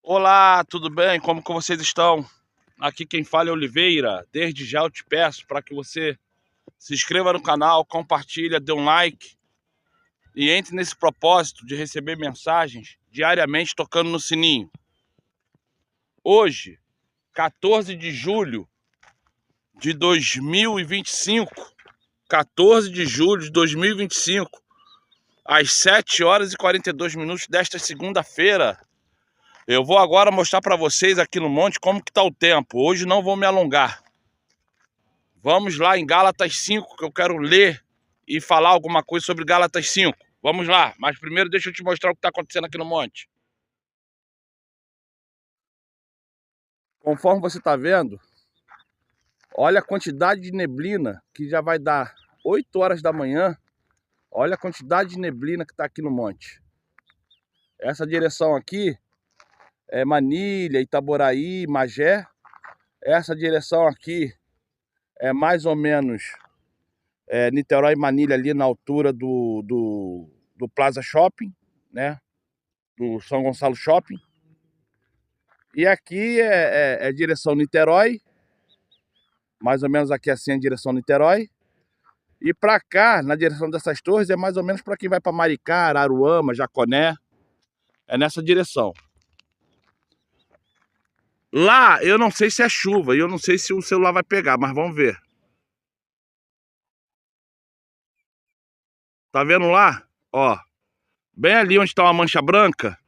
Olá, tudo bem? Como que vocês estão? Aqui quem fala é Oliveira. Desde já eu te peço para que você se inscreva no canal, compartilha, dê um like e entre nesse propósito de receber mensagens diariamente tocando no sininho. Hoje, 14 de julho de 2025, 14 de julho de 2025, às 7 horas e 42 minutos desta segunda-feira, eu vou agora mostrar para vocês aqui no monte como que tá o tempo. Hoje não vou me alongar. Vamos lá em Gálatas 5, que eu quero ler e falar alguma coisa sobre Gálatas 5. Vamos lá, mas primeiro deixa eu te mostrar o que está acontecendo aqui no monte. Conforme você está vendo, olha a quantidade de neblina que já vai dar 8 horas da manhã. Olha a quantidade de neblina que está aqui no monte. Essa direção aqui é Manilha, Itaboraí, Magé. Essa direção aqui é mais ou menos Niterói e Manilha, ali na altura do Plaza Shopping, né? Do São Gonçalo Shopping. E aqui é direção Niterói, mais ou menos aqui assim é direção Niterói. E para cá, na direção dessas torres, é mais ou menos para quem vai para Maricá, Araruama, Jaconé. É nessa direção. Lá, eu não sei se é chuva, e eu não sei se o celular vai pegar, mas vamos ver. Tá vendo lá? Ó, bem ali onde está uma mancha branca,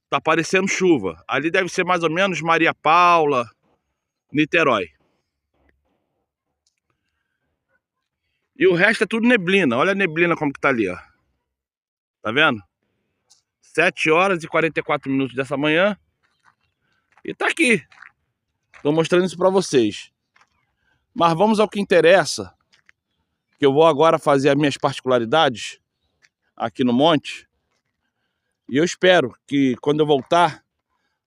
tá aparecendo chuva. Ali deve ser mais ou menos Maria Paula, Niterói. E o resto é tudo neblina. Olha a neblina como que tá ali, ó. Tá vendo? 7 horas e 44 minutos dessa manhã. E tá aqui. Tô mostrando isso pra vocês. Mas vamos ao que interessa. Que eu vou agora fazer as minhas particularidades aqui no monte. E eu espero que quando eu voltar,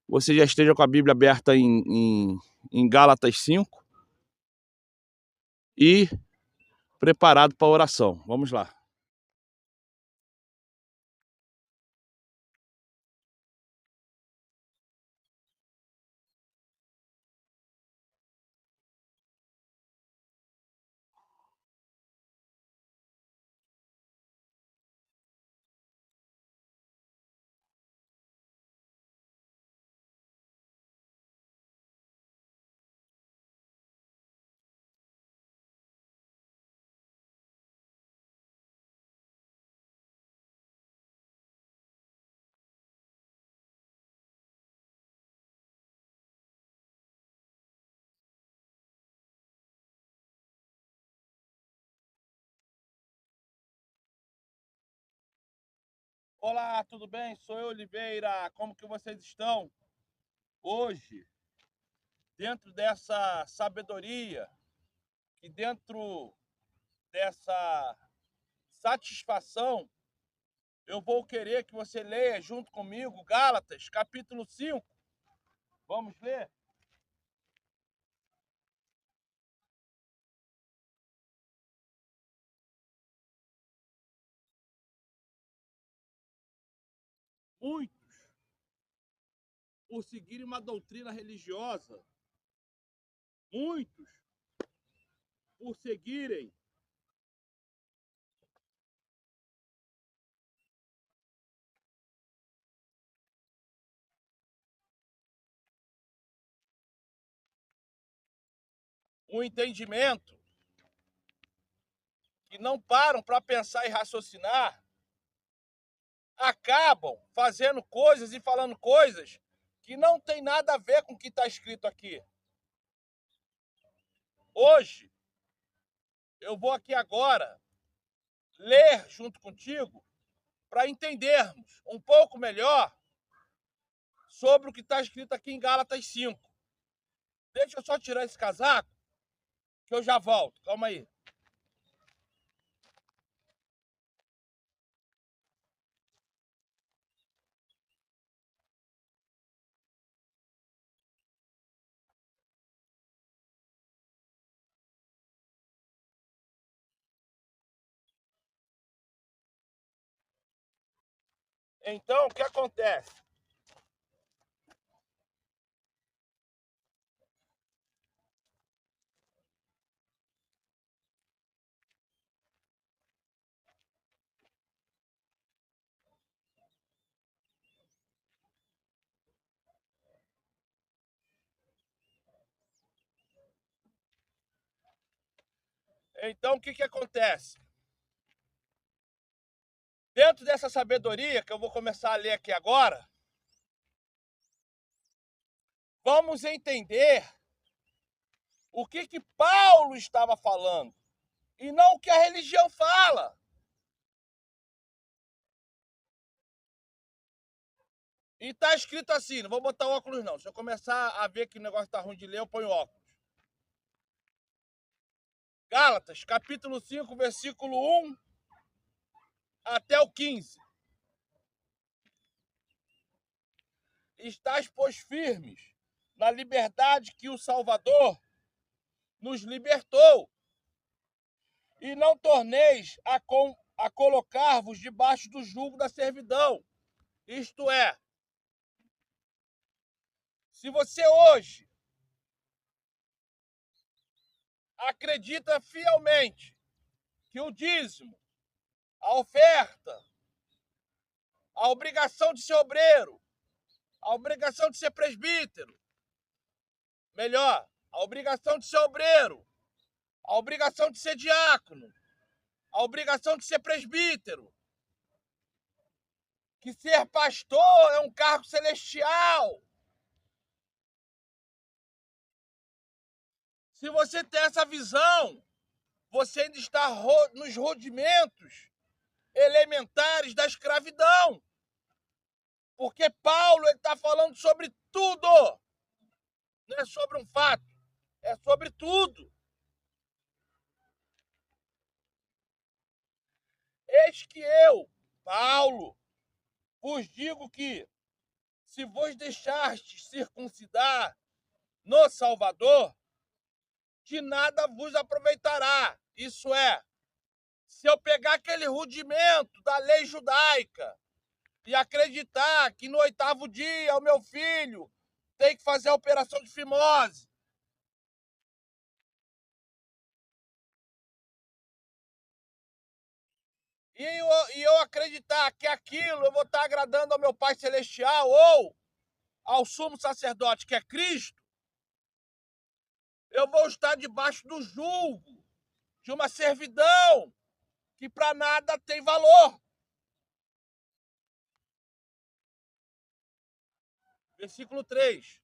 você já esteja com a Bíblia aberta em Gálatas 5 e preparado para a oração. Vamos lá. Olá, tudo bem? Sou eu, Oliveira. Como que vocês estão? Hoje, dentro dessa sabedoria e dentro dessa satisfação, eu vou querer que você leia junto comigo Gálatas, capítulo 5. Vamos ler? Muitos, por seguirem uma doutrina religiosa, muitos, por seguirem um entendimento que não param para pensar e raciocinar, acabam fazendo coisas e falando coisas que não tem nada a ver com o que está escrito aqui. Hoje, eu vou aqui agora ler junto contigo para entendermos um pouco melhor sobre o que está escrito aqui em Gálatas 5. Deixa eu só tirar esse casaco que eu já volto. Calma aí. Então, o que acontece? Então, o que acontece? Dentro dessa sabedoria, que eu vou começar a ler aqui agora, vamos entender o que Paulo estava falando, e não o que a religião fala. E está escrito assim, não vou botar óculos não, se eu começar a ver que o negócio está ruim de ler, eu ponho óculos. Gálatas, capítulo 5, versículo 1 até o 15. Estais, pois, firmes na liberdade que o Salvador nos libertou, e não torneis a colocar-vos debaixo do jugo da servidão. Isto é, se você hoje acredita fielmente que o dízimo, a oferta, a obrigação de ser obreiro, a obrigação de ser presbítero, melhor, a obrigação de ser obreiro, a obrigação de ser diácono, a obrigação de ser presbítero, que ser pastor é um cargo celestial. Se você tem essa visão, você ainda está nos rudimentos elementares da escravidão. Porque Paulo está falando sobre tudo. Não é sobre um fato, é sobre tudo. Eis que eu, Paulo, vos digo que, se vos deixastes circuncidar no Salvador, de nada vos aproveitará. Isso é, se eu pegar aquele rudimento da lei judaica e acreditar que no 8º dia o meu filho tem que fazer a operação de fimose, e eu acreditar que aquilo eu vou estar agradando ao meu Pai Celestial ou ao sumo sacerdote, que é Cristo, eu vou estar debaixo do jugo de uma servidão que para nada tem valor. Versículo 3.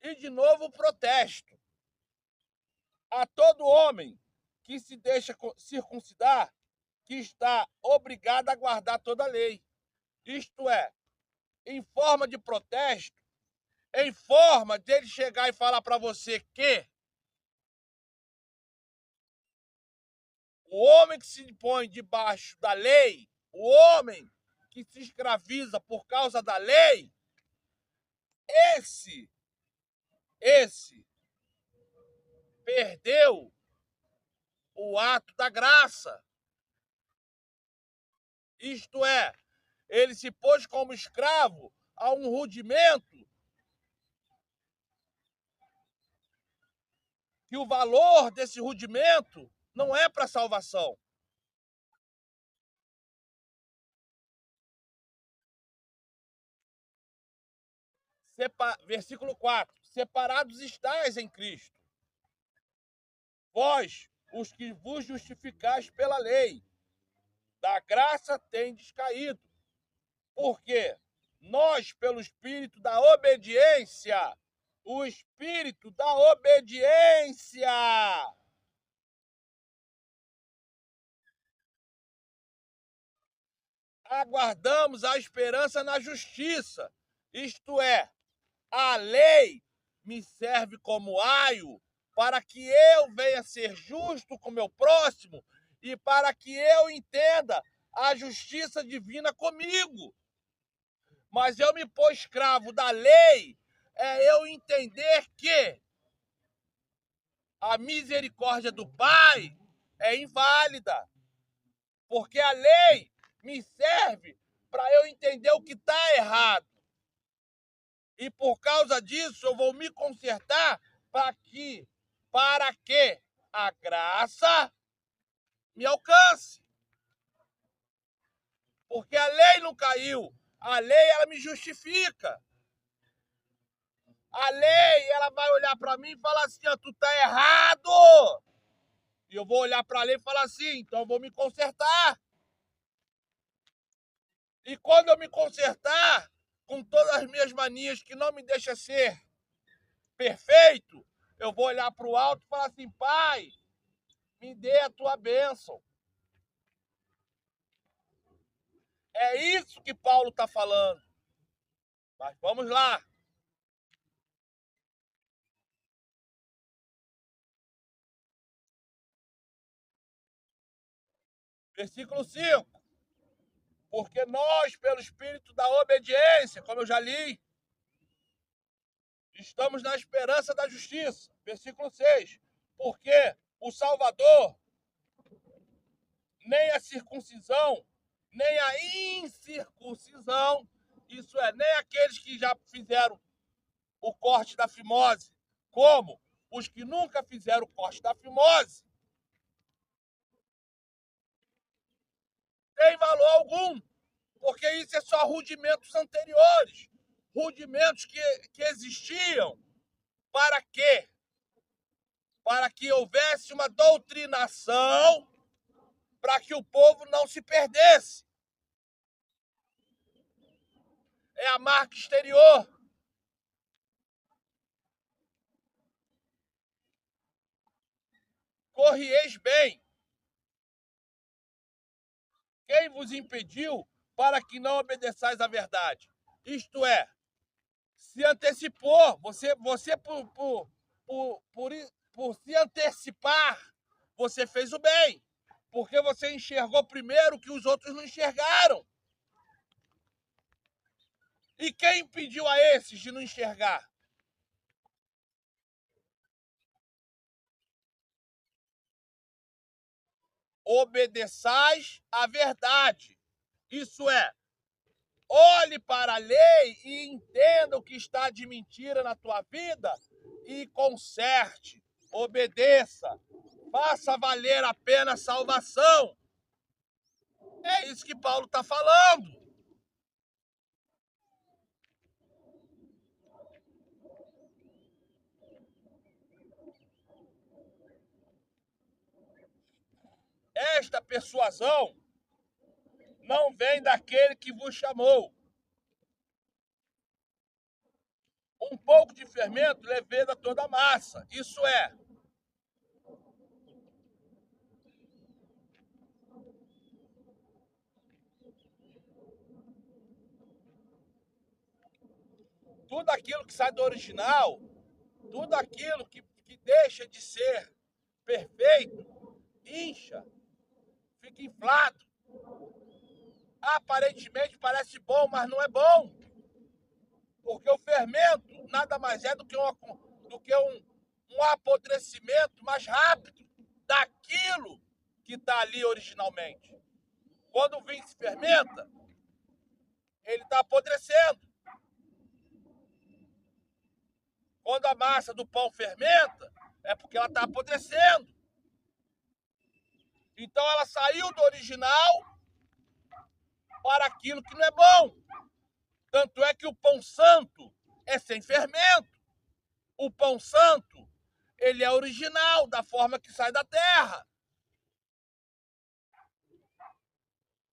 E de novo protesto a todo homem que se deixa circuncidar, que está obrigado a guardar toda a lei. Isto é, em forma de protesto, em forma de ele chegar e falar para você que o homem que se põe debaixo da lei, o homem que se escraviza por causa da lei, esse perdeu o ato da graça. Isto é, ele se pôs como escravo a um rudimento que o valor desse rudimento não é para salvação. Versículo 4. Separados estáis em Cristo, vós, os que vos justificais pela lei, da graça tendes caído. Porque nós, pelo Espírito da obediência, o Espírito da obediência, aguardamos a esperança na justiça. Isto é, a lei me serve como aio para que eu venha ser justo com meu próximo e para que eu entenda a justiça divina comigo. Mas eu me pôr escravo da lei é eu entender que a misericórdia do Pai é inválida. Porque a lei me serve para eu entender o que está errado. E por causa disso eu vou me consertar para que a graça me alcance. Porque a lei não caiu. A lei, ela me justifica. A lei, ela vai olhar para mim e falar assim, ó, tu tá errado. E eu vou olhar para a lei e falar assim, então eu vou me consertar. E quando eu me consertar, com todas as minhas manias que não me deixam ser perfeito, eu vou olhar para o alto e falar assim, pai, me dê a tua bênção. É isso que Paulo está falando. Mas vamos lá. Versículo 5. Porque nós, pelo espírito da obediência, como eu já li, estamos na esperança da justiça. Versículo 6. Porque o Salvador, nem a circuncisão, nem a incircuncisão, isso é, nem aqueles que já fizeram o corte da fimose, como os que nunca fizeram o corte da fimose, tem valor algum, porque isso é só rudimentos anteriores, rudimentos que existiam para quê? Para que houvesse uma doutrinação, para que o povo não se perdesse. É a marca exterior. Corrieis bem. Quem vos impediu para que não obedeçais à verdade? Isto é, se antecipou, você por se antecipar, você fez o bem, porque você enxergou primeiro que os outros não enxergaram. E quem impediu a esses de não enxergar? Obedeçais à verdade. Isso é, olhe para a lei e entenda o que está de mentira na tua vida e conserte, obedeça, faça valer a pena a salvação. É isso que Paulo está falando. Esta persuasão não vem daquele que vos chamou. Um pouco de fermento leveda toda a massa. Isso é, tudo aquilo que sai do original, tudo aquilo que deixa de ser perfeito, incha, fica inflado. Aparentemente parece bom, mas não é bom. Porque o fermento nada mais é do que um apodrecimento mais rápido daquilo que está ali originalmente. Quando o vinho se fermenta, ele está apodrecendo. Quando a massa do pão fermenta, é porque ela está apodrecendo. Então ela saiu do original para aquilo que não é bom. Tanto é que o pão santo é sem fermento. O pão santo, ele é original, da forma que sai da terra.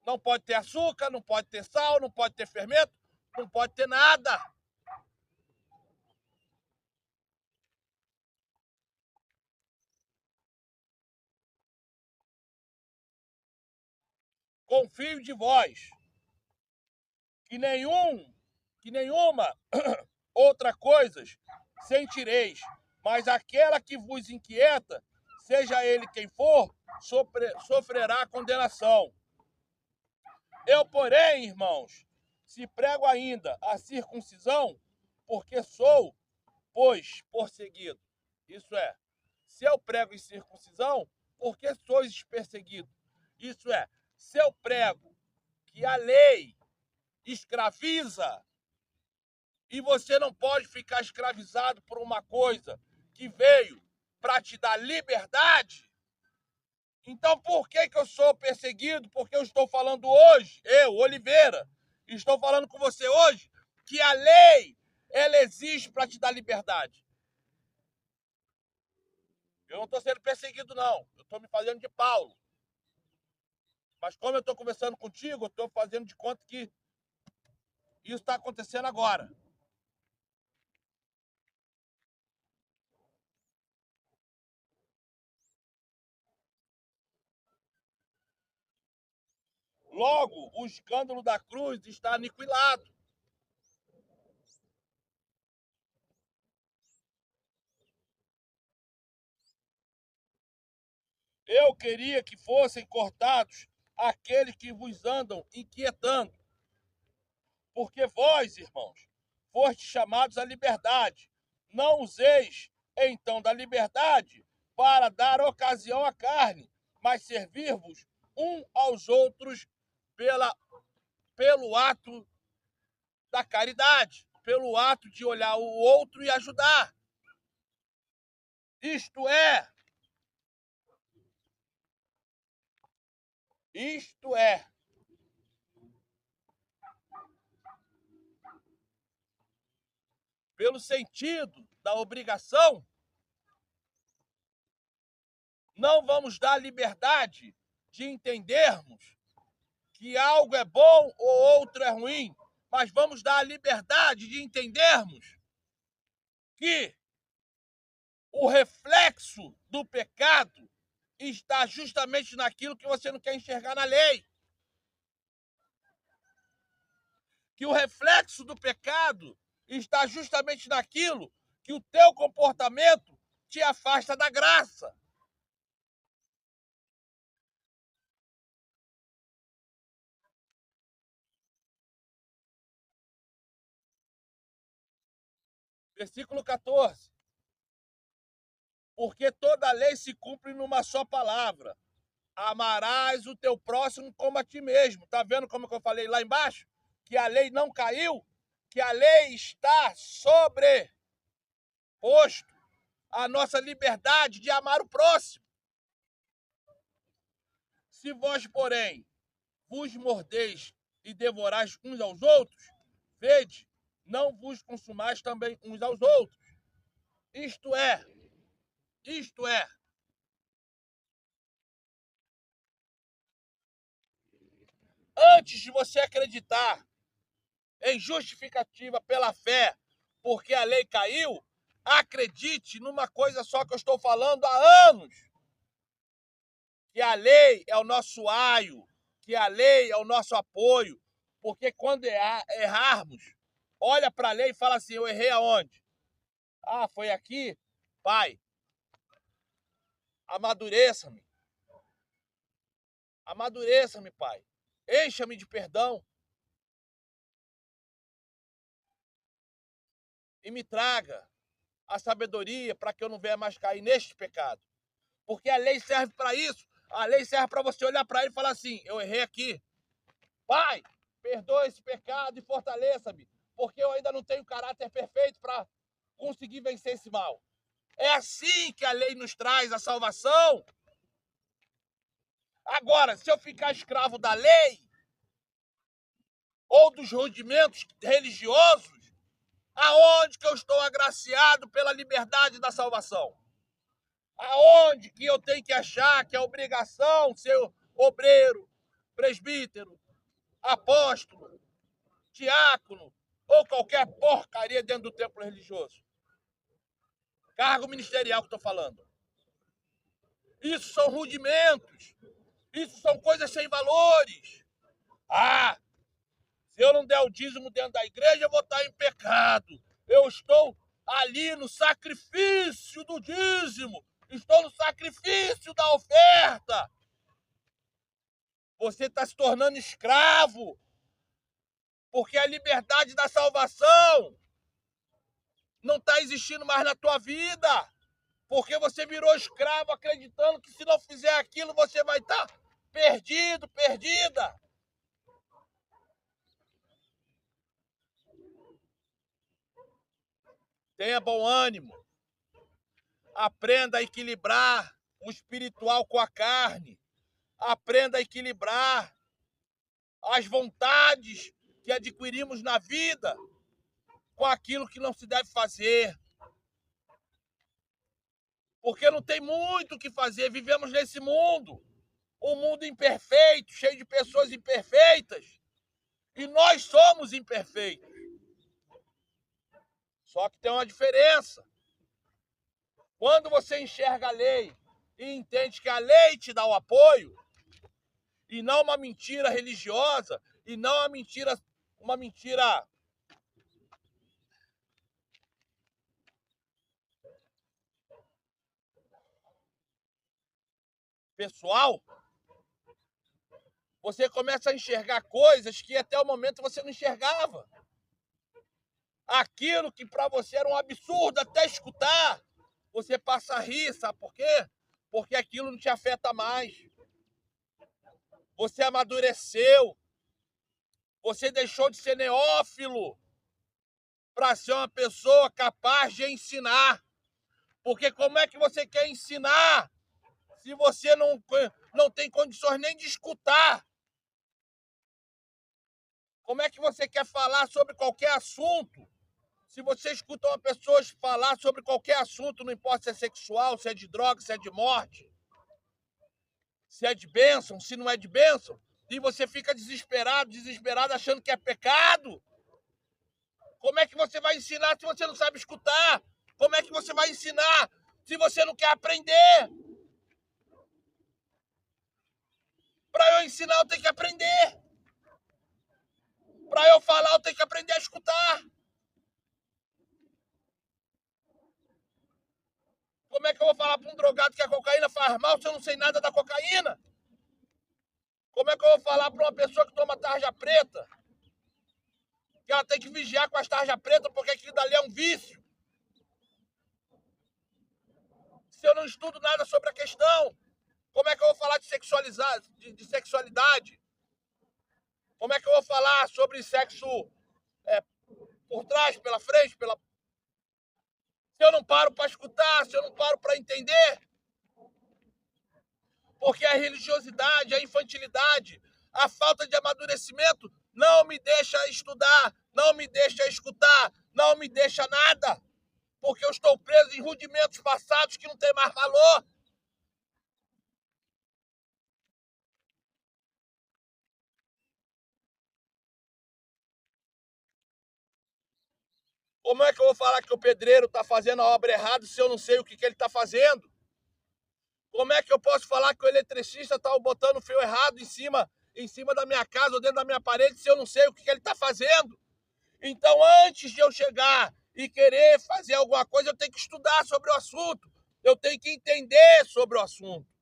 Não pode ter açúcar, não pode ter sal, não pode ter fermento, não pode ter nada. Confio de vós que nenhuma outra coisa sentireis, mas aquela que vos inquieta, seja ele quem for, sofrerá condenação. Eu, porém, irmãos, se prego ainda a circuncisão, porque sou, pois, perseguido. Isso é, se eu prego em circuncisão, porque sois perseguido. Isso é, se eu prego que a lei escraviza, e você não pode ficar escravizado por uma coisa que veio para te dar liberdade, então por que eu sou perseguido? Porque eu estou falando hoje, eu, Oliveira, estou falando com você hoje, que a lei, ela existe para te dar liberdade. Eu não estou sendo perseguido, não. Eu estou me fazendo de Paulo. Mas como eu estou conversando contigo, eu estou fazendo de conta que isso está acontecendo agora. Logo, o escândalo da cruz está aniquilado. Eu queria que fossem cortados aqueles que vos andam inquietando. Porque vós, irmãos, fostes chamados à liberdade. Não useis, então, da liberdade para dar ocasião à carne, mas servir-vos um aos outros pelo ato da caridade, pelo ato de olhar o outro e ajudar. Isto é, pelo sentido da obrigação, não vamos dar liberdade de entendermos que algo é bom ou outro é ruim, mas vamos dar a liberdade de entendermos que o reflexo do pecado está justamente naquilo que você não quer enxergar na lei. Que o reflexo do pecado está justamente naquilo que o teu comportamento te afasta da graça. Versículo 14. Porque toda a lei se cumpre numa só palavra. Amarás o teu próximo como a ti mesmo. Tá vendo como que eu falei lá embaixo? Que a lei não caiu, que a lei está sobreposto à nossa liberdade de amar o próximo. Se vós, porém, vos mordeis e devorais uns aos outros, vede, não vos consumais também uns aos outros. Isto é, antes de você acreditar em justificativa pela fé, porque a lei caiu, acredite numa coisa só que eu estou falando há anos. Que a lei é o nosso aio, que a lei é o nosso apoio. Porque quando errarmos, olha para a lei e fala assim, eu errei aonde? Ah, foi aqui? Pai, amadureça-me. Amadureça-me, Pai. Encha-me de perdão. E me traga a sabedoria para que eu não venha mais cair neste pecado. Porque a lei serve para isso. A lei serve para você olhar para ele e falar assim, eu errei aqui. Pai, perdoa esse pecado e fortaleça-me. Porque eu ainda não tenho caráter perfeito para conseguir vencer esse mal. É assim que a lei nos traz a salvação. Agora, se eu ficar escravo da lei ou dos rudimentos religiosos, aonde que eu estou agraciado pela liberdade da salvação? Aonde que eu tenho que achar que é obrigação ser obreiro, presbítero, apóstolo, diácono ou qualquer porcaria dentro do templo religioso? Cargo ministerial que estou falando. Isso são rudimentos. Isso são coisas sem valores. Ah, se eu não der o dízimo dentro da igreja, eu vou estar em pecado. Eu estou ali no sacrifício do dízimo. Estou no sacrifício da oferta. Você está se tornando escravo. Porque a liberdade da salvação não está existindo mais na tua vida. Porque você virou escravo acreditando que se não fizer aquilo, você vai estar perdido, perdida. Tenha bom ânimo. Aprenda a equilibrar o espiritual com a carne. Aprenda a equilibrar as vontades que adquirimos na vida. com aquilo que não se deve fazer. Porque não tem muito o que fazer, vivemos nesse mundo. Um mundo imperfeito, cheio de pessoas imperfeitas. E nós somos imperfeitos. Só que tem uma diferença. Quando você enxerga a lei e entende que a lei te dá o apoio, e não uma mentira religiosa, e não uma mentira pessoal, você começa a enxergar coisas que até o momento você não enxergava. Aquilo que para você era um absurdo até escutar, você passa a rir, sabe por quê? Porque aquilo não te afeta mais. Você amadureceu. Você deixou de ser neófilo para ser uma pessoa capaz de ensinar. Porque como é que você quer ensinar se você não tem condições nem de escutar? Como é que você quer falar sobre qualquer assunto se você escuta uma pessoa falar sobre qualquer assunto, não importa se é sexual, se é de droga, se é de morte, se é de bênção, se não é de bênção, e você fica desesperado, achando que é pecado? Como é que você vai ensinar se você não sabe escutar? Como é que você vai ensinar se você não quer aprender? Para eu ensinar, eu tenho que aprender. Para eu falar, eu tenho que aprender a escutar. Como é que eu vou falar para um drogado que a cocaína faz mal se eu não sei nada da cocaína? Como é que eu vou falar para uma pessoa que toma tarja preta que ela tem que vigiar com as tarjas pretas porque aquilo dali é um vício? Se eu não estudo nada sobre a questão, como é que eu vou falar de sexualidade? Como é que eu vou falar sobre sexo por trás, pela frente, se eu não paro para escutar, se eu não paro para entender? Porque a religiosidade, a infantilidade, a falta de amadurecimento não me deixa estudar, não me deixa escutar, não me deixa nada. Porque eu estou preso em rudimentos passados que não tem mais valor. Como é que eu vou falar que o pedreiro está fazendo a obra errada se eu não sei o que ele está fazendo? Como é que eu posso falar que o eletricista está botando o fio errado em cima da minha casa ou dentro da minha parede se eu não sei o que ele está fazendo? Então, antes de eu chegar e querer fazer alguma coisa, eu tenho que estudar sobre o assunto. Eu tenho que entender sobre o assunto.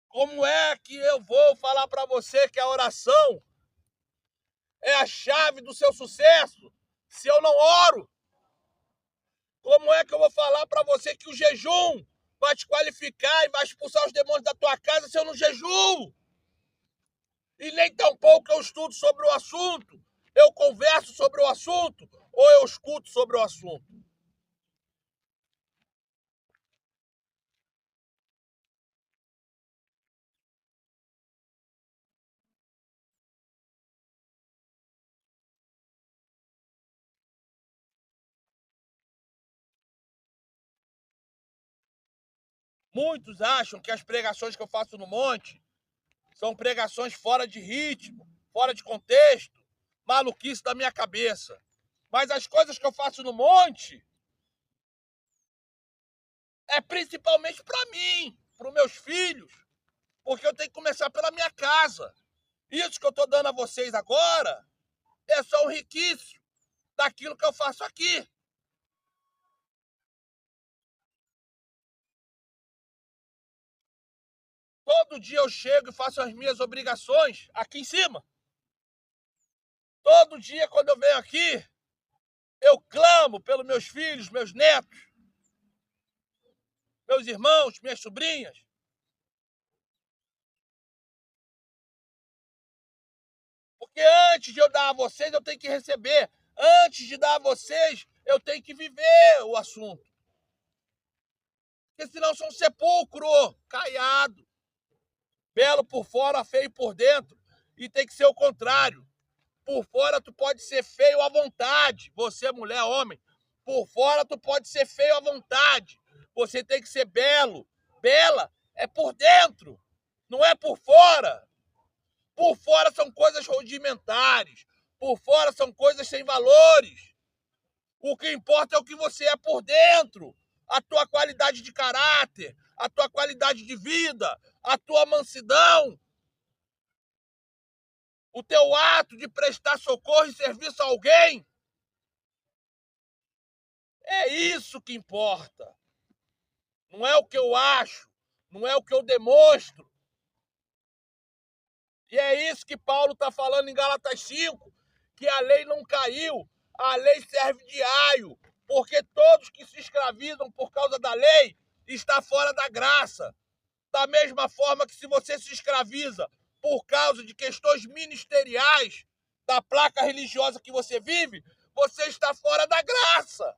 Como é que eu vou falar para você que a oração é a chave do seu sucesso se eu não oro? Como é que eu vou falar para você que o jejum vai te qualificar e vai expulsar os demônios da tua casa se eu não jejuo? E nem tampouco eu estudo sobre o assunto, eu converso sobre o assunto ou eu escuto sobre o assunto. Muitos acham que as pregações que eu faço no monte são pregações fora de ritmo, fora de contexto, maluquice da minha cabeça. Mas as coisas que eu faço no monte é principalmente para mim, para os meus filhos, porque eu tenho que começar pela minha casa. Isso que eu estou dando a vocês agora é só um requisito daquilo que eu faço aqui. Todo dia eu chego e faço as minhas obrigações aqui em cima. Todo dia, quando eu venho aqui, eu clamo pelos meus filhos, meus netos, meus irmãos, minhas sobrinhas. Porque antes de eu dar a vocês, eu tenho que receber. Antes de dar a vocês, eu tenho que viver o assunto. Porque senão sou um sepulcro caiado. Belo por fora, feio por dentro. E tem que ser o contrário. Por fora tu pode ser feio à vontade. Você, mulher, homem. Por fora tu pode ser feio à vontade. Você tem que ser belo. Bela é por dentro, não é por fora. Por fora são coisas rudimentares. Por fora são coisas sem valores. O que importa é o que você é por dentro. A tua qualidade de caráter, a tua qualidade de vida, a tua mansidão, o teu ato de prestar socorro e serviço a alguém. É isso que importa. Não é o que eu acho, não é o que eu demonstro. E é isso que Paulo está falando em Gálatas 5, que a lei não caiu, a lei serve de aio, porque todos que se escravizam por causa da lei está fora da graça. Da mesma forma que se você se escraviza por causa de questões ministeriais da placa religiosa que você vive, você está fora da graça.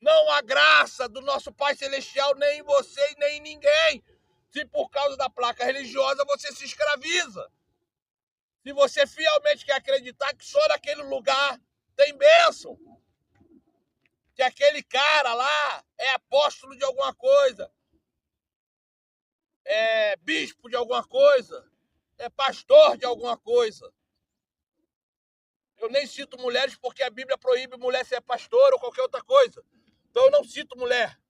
Não há graça do nosso Pai Celestial nem em você e nem em ninguém. Se por causa da placa religiosa você se escraviza. Se você fielmente quer acreditar que só naquele lugar tem bênção. Que aquele cara lá é apóstolo de alguma coisa. É bispo de alguma coisa. É pastor de alguma coisa. Eu nem cito mulheres porque a Bíblia proíbe mulher ser pastor ou qualquer outra coisa. Então eu não cito mulher.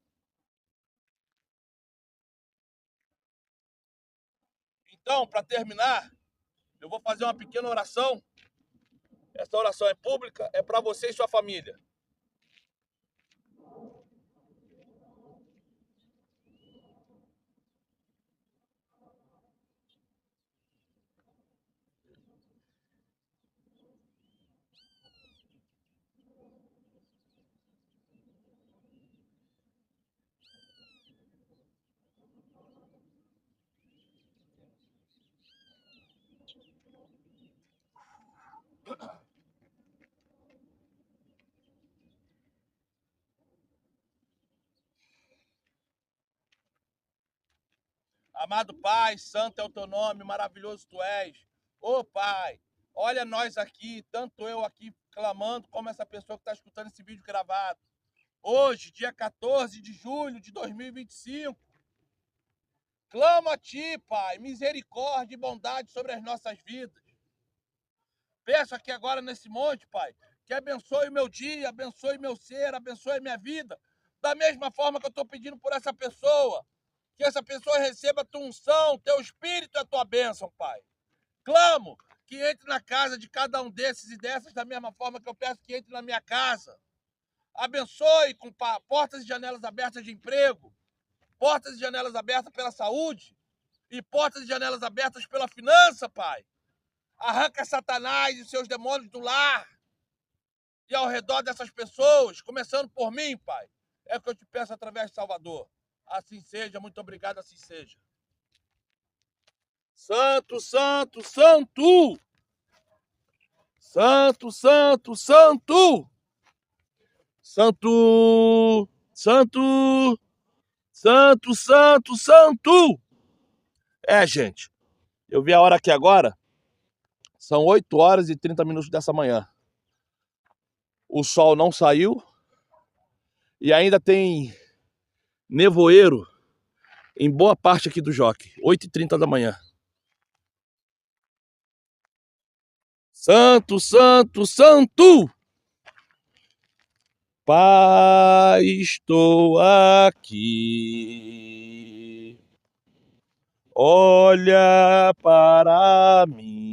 Então, para terminar, eu vou fazer uma pequena oração. Essa oração é pública, é para você e sua família. Amado Pai, santo é o teu nome, maravilhoso tu és. Ô Pai, olha nós aqui, tanto eu aqui clamando, como essa pessoa que está escutando esse vídeo gravado. Hoje, dia 14 de julho de 2025, clamo a Ti, Pai, misericórdia e bondade sobre as nossas vidas. Peço aqui agora nesse monte, Pai, que abençoe o meu dia, abençoe meu ser, abençoe a minha vida, da mesma forma que eu estou pedindo por essa pessoa. Que essa pessoa receba a tua unção, teu espírito e a tua bênção, Pai. Clamo que entre na casa de cada um desses e dessas da mesma forma que eu peço que entre na minha casa. Abençoe com portas e janelas abertas de emprego, portas e janelas abertas pela saúde e portas e janelas abertas pela finança, Pai. Arranca Satanás e seus demônios do lar e ao redor dessas pessoas, começando por mim, Pai. É o que eu te peço através de Salvador. Assim seja, muito obrigado, assim seja. Santo, santo, santo! Santo, santo, santo! Santo, santo, santo, santo, santo! É, gente, eu vi a hora aqui agora, são 8 horas e 30 minutos dessa manhã. O sol não saiu e ainda tem nevoeiro em boa parte aqui do Jockey, 8h30 da manhã. Santo, santo, santo! Pai, estou aqui. Olha para mim.